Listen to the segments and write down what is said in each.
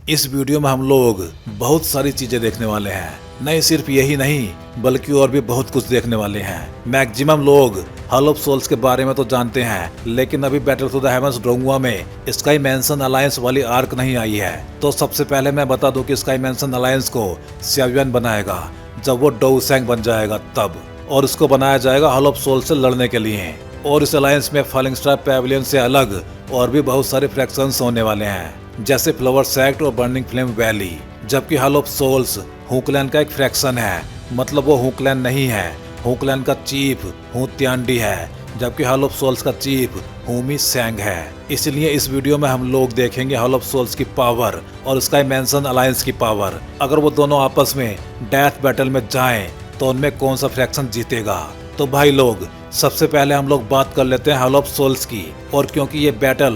इस वीडियो में हम लोग बहुत सारी चीजें देखने वाले हैं। नहीं सिर्फ यही नहीं बल्कि और भी बहुत कुछ देखने वाले हैं। मैक्सिमम लोग हॉल ऑफ सोल्स के बारे में तो जानते हैं, लेकिन अभी बैटल थ्रू द हेवंस डोंगुआ में स्काई मैंसन अलायंस वाली आर्क नहीं आई है। तो सबसे पहले मैं बता दूं कि स्काई मैंसन अलायंस को सियाओ युआन बनाएगा जब वो डोउ सैंग बन जाएगा तब, और इसको बनाया जाएगा हॉल ऑफ सोल्स से लड़ने के लिए। और इस अलायंस में फॉलिंग स्टार पैविलियन से अलग और भी बहुत सारे फ्रैक्शंस होने वाले हैं, जैसे फ्लावर सेक्ट और बर्निंग फ्लेम वैली। जबकि हॉल ऑफ सोल्स हुक्लैंड का एक फ्रैक्शन है, मतलब वो हुक्लैंड नहीं है। हुक्लैंड का चीफ हु तियानडी है, जबकि हॉल ऑफ सोल्स का चीफ हुमी सैंग है। इसलिए इस वीडियो में हम लोग देखेंगे हॉल ऑफ सोल्स की पावर और स्काई मैंसन अलायंस की पावर। अगर वो दोनों आपस में डेथ बैटल में जाएं तो उनमें कौन सा फ्रैक्शन जीतेगा। तो भाई लोग, सबसे पहले हम लोग बात कर लेते हैं हॉल ऑफ सोल्स की। और क्योंकि ये बैटल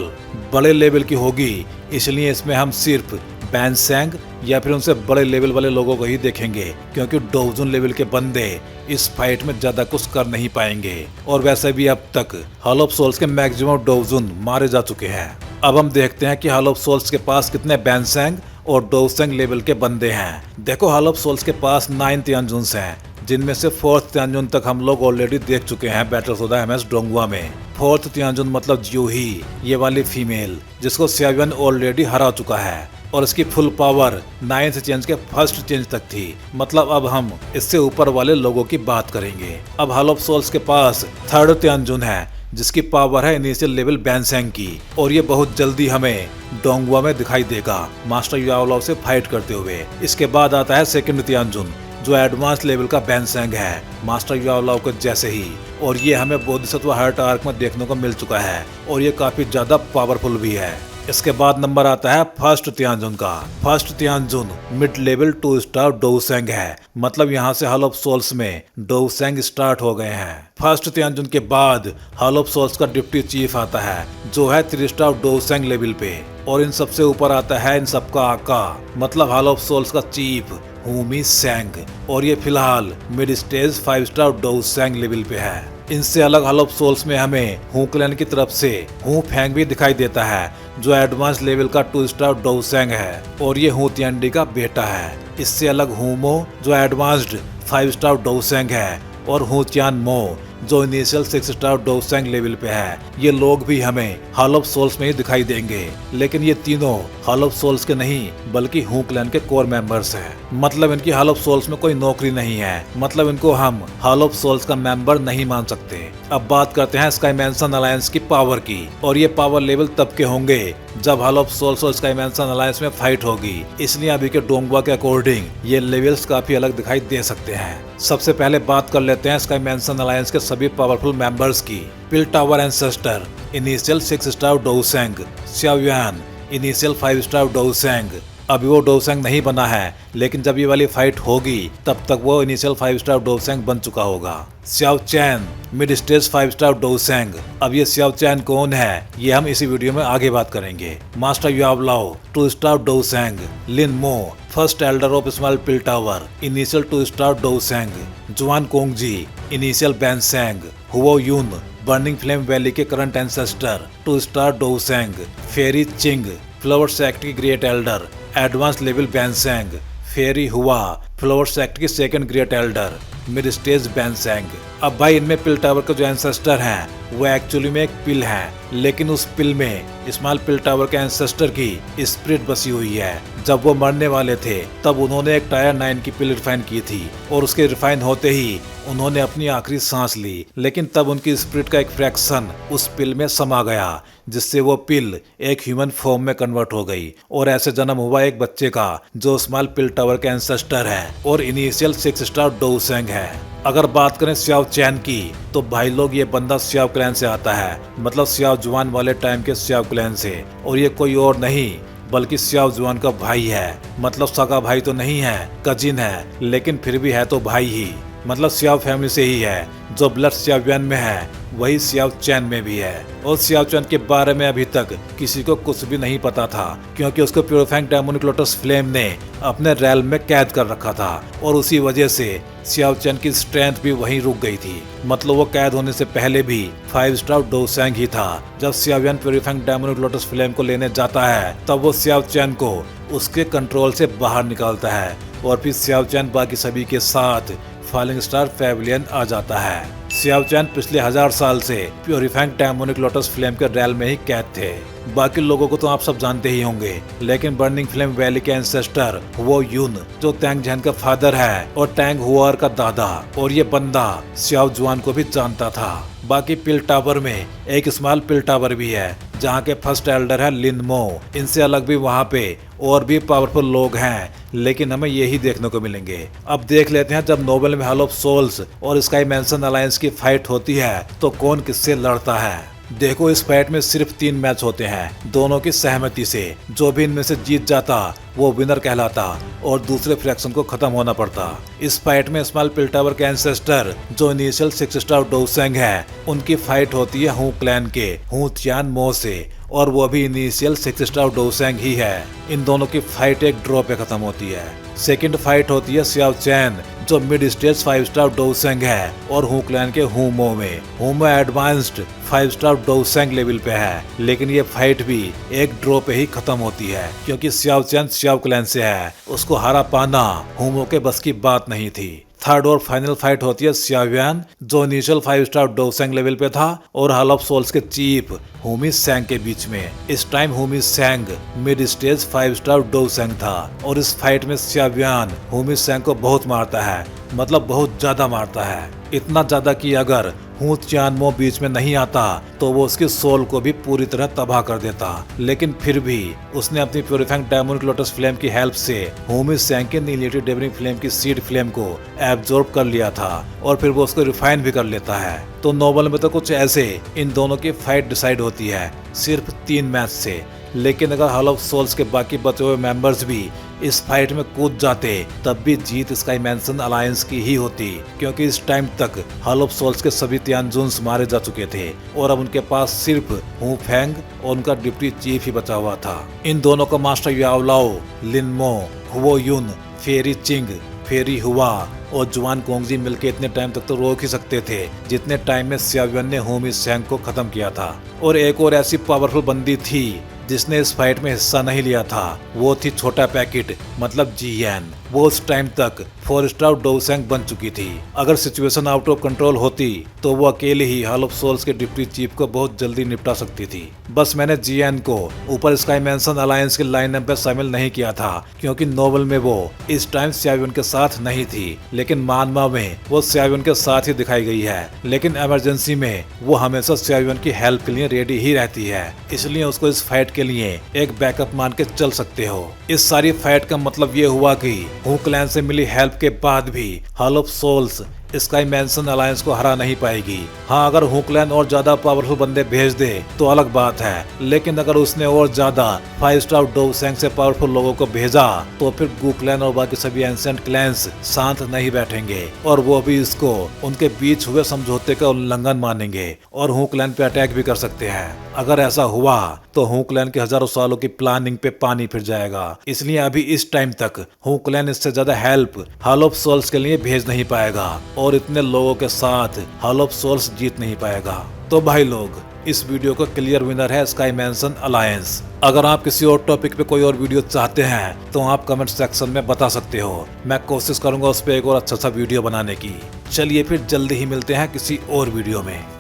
बड़े लेवल की होगी, इसलिए इसमें हम सिर्फ बैन सैंग या फिर उनसे बड़े लेवल वाले लोगों को ही देखेंगे, क्योंकि डोउजुन लेवल के बंदे इस फाइट में ज्यादा कुछ कर नहीं पाएंगे। और वैसे भी अब तक हॉल ऑफ सोल्स के मैक्सिमम डोउजुन मारे जा चुके हैं। अब हम देखते हैं कि हॉल ऑफ सोल्स के पास कितने बैन सैंग और डोउसेंग लेवल के बंदे हैं। देखो, हॉल ऑफ सोल्स के पास 9 तियानजुन्स हैं, जिनमें से 4th तियानजुन तक हम लोग ऑलरेडी देख चुके हैं बैटल थ्रू द हेवंस डोंगुआ में। 4th तियानजुन मतलब जूही, ये वाली फीमेल जिसको सियाओ युआन ऑलरेडी हरा चुका है, और इसकी फुल पावर 9th चेंज के 1st चेंज तक थी। मतलब अब हम इससे ऊपर वाले लोगों की बात करेंगे। अब हॉल ऑफ सोल्स के पास 3rd तियानजुन है, जिसकी पावर है इनिशियल लेवल बैनसेंग की, और ये बहुत जल्दी हमें डोंगुआ में दिखाई देगा मास्टर याओलाओ से फाइट करते हुए। इसके बाद आता है 2nd तियानजुन, जो एडवांस लेवल का बैनसेंग है मास्टर याओलाओ के जैसे ही, और ये हमें बोधिसत्व हार्ट आर्क में देखने को मिल चुका है, और ये काफी ज्यादा पावरफुल भी है। इसके बाद नंबर आता है 1st तियानजुन का। 1st तियानजुन मिड लेवल 2 स्टार डोउसेंग है, मतलब यहाँ से हॉल ऑफ सोल्स में डोउसेंग स्टार्ट हो गए हैं। 1st तियानजुन के बाद हॉल ऑफ सोल्स का डिप्टी चीफ आता है, जो है 3 स्टार डोउसेंग लेवल पे, और इन सबसे ऊपर आता है इन सबका आका, मतलब हॉल ऑफ सोल्स का चीफ हुमी सैंग, और ये फिलहाल मिड स्टेज 5 स्टार डोउसेंग लेवल पे है। इनसे अलग हॉल ऑफ सोल्स में हमें हुक्लैंड की तरफ से हु फैंग भी दिखाई देता है, जो एडवांस लेवल का 2 स्टार डोउसेंग है, और ये हु तियानडी का बेटा है। इससे अलग हुमो, जो एडवांस्ड 5 स्टार डोउसेंग है, और हु तियान मो, जो इनिशियल 6 स्टार डोउसेंग लेवल पे है। ये लोग भी हमें हॉल ऑफ सोल्स में ही दिखाई देंगे, लेकिन ये तीनों हॉल ऑफ सोल्स के नहीं बल्कि हुक्लैंड के कोर मेंबर्स हैं। मतलब इनकी हॉल ऑफ सोल्स में कोई नौकरी नहीं है, मतलब इनको हम हॉल ऑफ सोल्स का मेंबर नहीं मान सकते। अब बात करते हैं स्काई मैंसन अलायंस की पावर की, और ये पावर लेवल तब के होंगे जब हॉल ऑफ सोल्स और स्काई मैंसन अलायंस में फाइट होगी। इसलिए अभी के डोंगुआ के अकॉर्डिंग ये लेवल्स काफी अलग दिखाई दे सकते हैं। सबसे पहले बात कर लेते हैं स्काई मैंसन अलायंस के सभी पावरफुल मेंबर्स की। Pill tower ancestor initial 6 star Dousheng, Xiao Yuan initial 5 star Dousheng. अभी वो डोउसेंग नहीं बना है, लेकिन जब ये वाली फाइट होगी तब तक वो इनिशियल 5 स्टार डोउसेंग बन चुका होगा। सियाओ चैन मिड स्टेज 5 स्टार डोउसेंग। अब ये सियाओ चैन कौन है, ये हम इसी वीडियो में आगे बात करेंगे। Master याओलाओ 2 star Dousheng. Lin Mo first elder of small pill tower initial 2 star Dousheng. Juan Kongji initial Bansheng. Huo Yun burning flame valley के current ancestor 2 star Dousheng. Fairy Ching flower sect की great elder advance level Bansheng. Fairy Hua flower sect की 2nd great elder mid stage Bansheng. अब भाई, इनमें पिल tower के जो ancestor हैं वो एक्चुअली में एक पिल है, लेकिन उस पिल में स्मॉल पिल टावर के एंसेस्टर की स्पिरिट बसी हुई है। जब वो मरने वाले थे तब उन्होंने एक टायर 9 की पिल रिफाइन की थी, और उसके रिफाइन होते ही उन्होंने अपनी आखिरी सांस ली, लेकिन तब उनकी स्पिरिट का एक फ्रैक्शन उस पिल में समा गया, जिससे वो पिल एक ह्यूमन फॉर्म में कन्वर्ट हो गई, और ऐसे जन्म हुआ एक बच्चे का जो स्मॉल पिल टावर के एंसेस्टर है और इनिशियल 6 स्टार डोउसेंग है। अगर बात करें सियाओ चैन की, तो भाई लोग ये बंदा सियाओ क्लैन से आता है, मतलब सियाओ जुआन वाले टाइम के सियाओ क्लैन से, और ये कोई और नहीं बल्कि सियाओ जुआन का भाई है। मतलब सगा भाई तो नहीं है, कजिन है, लेकिन फिर भी है तो भाई ही। मतलब सियाओ फैमिली से ही है। जो ब्लड सियाओयुआन में है वही सियाओ चैन में भी है। और सियाओ चैन के बारे में अभी तक किसी को कुछ भी नहीं पता था, क्योंकि उसको प्यूरिफाइंग डेमोनिक लोटस फ्लेम ने अपने रैल्म में कैद कर रखा था और उसी वजह से सियाओ चैन की स्ट्रेंथ भी वहीं रुक गई थी। मतलब वो कैद होने से पहले भी 5 स्टार डोसेंग ही था। जब सियाओयुआन प्यूरिफाइंग डेमोनिक लोटस फ्लेम को लेने जाता है तब वो सियाओ चैन को उसके कंट्रोल से बाहर निकालता है और फिर सियाओ चैन बाकी सभी के साथ फॉलिंग स्टार पैविलियन आ जाता है। सियाओ चैन पिछले 1000 साल से प्यूरिफाइंग डेमोनिक लोटस फ्लेम के रैल में ही कैद थे। बाकी लोगों को तो आप सब जानते ही होंगे, लेकिन बर्निंग फ्लेम वैली के एंसेस्टर वो यून जो टैंग जैन का फादर है और टैंग हुआर का दादा, और ये बंदा सियाओ जुआन को भी जानता था। बाकी पिल टावर में एक स्मॉल पिल टावर भी है जहाँ के फर्स्ट एल्डर है लिन मो। इनसे अलग भी वहाँ पे और भी पावरफुल लोग हैं, लेकिन हमें यही देखने को मिलेंगे। अब देख लेते हैं जब नोबल में हॉल ऑफ सोल्स और स्काई मैंसन अलायंस की फाइट होती है तो कौन किससे लड़ता है। देखो, इस फाइट में सिर्फ 3 मैच होते हैं दोनों की सहमति से। जो भी इनमें से जीत जाता वो विनर कहलाता और दूसरे फ्रैक्शन को खत्म होना पड़ता। इस फाइट में स्मॉल पिल टावर के एंसेस्टर जो इनिशियल 6 स्टार डोसेंग है उनकी फाइट होती है हू क्लैन के हू तियान मो से, और वो भी इनिशियल 6 स्टार डोसेंग ही है। इन दोनों की फाइट एक ड्रॉ पे खत्म होती है। सेकंड फाइट होती है सियाओ चैन जो मिड स्टेज 5 स्टार डोसेंग है और हू क्लैन के हू मो में। हू मो एडवांस्ड 5 स्टार डोसेंग लेवल पे है, लेकिन ये फाइट भी एक ड्रॉ पे ही खत्म होती है क्योंकि सियाओ चैन सियाओ क्लैन से है। उसको हरा पाना हू मो के बस की बात नहीं थी। थर्ड और फाइनल फाइट होती है सियाओयुआन जो इनिशियल 5 स्टार डोसेंग लेवल पे था और हॉल ऑफ सोल्स के चीफ हुमी सैंग के बीच में। इस time Humi Sang mid stage 5 star Dousheng था और इस फाइट में सियाओयुआन हुमी सैंग को बहुत मारता है, मतलब बहुत ज्यादा मारता है। इतना ज्यादा कि अगर हू तियान मो बीच में नहीं आता तो वो उसकी सोल को भी पूरी तरह तबाह कर देता, लेकिन फिर भी उसने अपनी प्यूरिफाइंग डेमोनिक लोटस फ्लेम की हेल्प से हुमी सैंग के नीलेटिव डेवनिंग फ्लेम की सीड फ्लेम को एब्जॉर्ब कर लिया था और फिर वो उसको रिफाइन भी कर लेता है। तो नोबल में तो कुछ ऐसे इन दोनों की फाइट डिसाइड होती है सिर्फ 3 मैच से। लेकिन अगर हॉल ऑफ सोल्स के बाकी बचे हुए मेंबर्स भी इस फाइट में कूद जाते तब भी जीत स्काई मैंसन अलायंस की ही होती, क्योंकि इस टाइम तक हॉल ऑफ सोल्स के सभी तियानजुन्स मारे जा चुके थे और अब उनके पास सिर्फ हू फेंग और उनका डिप्टी चीफ ही बचा हुआ था। इन दोनों को मास्टर याओ लाओ, लिन मो, हुओ युन, फेरी चिंग, फेरी हुआ और जुआन कोंगजी मिलकर इतने टाइम तक तो रोक ही सकते थे जितने टाइम में सियाओयुआन ने हुमी सैंग को खत्म किया था। और एक और ऐसी पावरफुल बंदी थी जिसने इस फाइट में हिस्सा नहीं लिया था, वो थी छोटा पैकेट मतलब जीएन। वो उस टाइम तक 4 स्टार डोसेंग बन चुकी थी। अगर सिचुएशन आउट ऑफ कंट्रोल होती तो वो अकेले ही हॉल ऑफ सोल्स के डिप्टी चीफ को बहुत जल्दी निपटा सकती थी। बस मैंने जीएन को ऊपर स्काई मैंसन अलायंस के लाइनअप में शामिल नहीं किया था क्योंकि नोवेल में वो इस टाइम सियाओयुआन के साथ नहीं थी, लेकिन मानवा में वो सियाओयुआन के साथ ही दिखाई गई है। लेकिन इमरजेंसी में वो हमेशा सियाओयुआन की हेल्प के लिए रेडी ही रहती है, इसलिए उसको इस फाइट के लिए एक बैकअप मान के चल सकते हो। इस सारी फाइट का मतलब ये हुआ कि हू क्लैन से मिली हेल्प के बाद भी hall of souls sky mansion alliance को हरा नहीं पाएगी। हाँ, अगर हू क्लैन और ज्यादा पावरफुल बंदे भेज दे तो अलग बात है, लेकिन अगर उसने और ज्यादा 5 स्टार डोसेंग से पावरफुल लोगों को भेजा तो फिर गू क्लैन और बाकी सभी एंसेंट क्लैंस शांत नहीं बैठेंगे और वो भी इसको उनके बीच हुए समझौते का उल्लंघन मानेंगे और हू क्लैन पे अटैक भी कर सकते हैं। अगर ऐसा हुआ तो हू क्लैन के हजारों सालों की प्लानिंग पे पानी फिर जाएगा। इसलिए अभी इस टाइम तक हू क्लैन इससे ज्यादा हेल्प हॉल ऑफ सोल्स के लिए भेज नहीं पाएगा और इतने लोगों के साथ हॉल ऑफ सोल्स जीत नहीं पाएगा। तो भाई लोग, इस वीडियो का क्लियर विनर है स्काई मैंसन अलायंस। अगर आप किसी और टॉपिक पे कोई और वीडियो चाहते हैं तो आप कमेंट सेक्शन में बता सकते हो। मैं कोशिश करूंगा उस पर एक और अच्छा सा वीडियो बनाने की। चलिए फिर जल्दी ही मिलते हैं किसी और वीडियो में।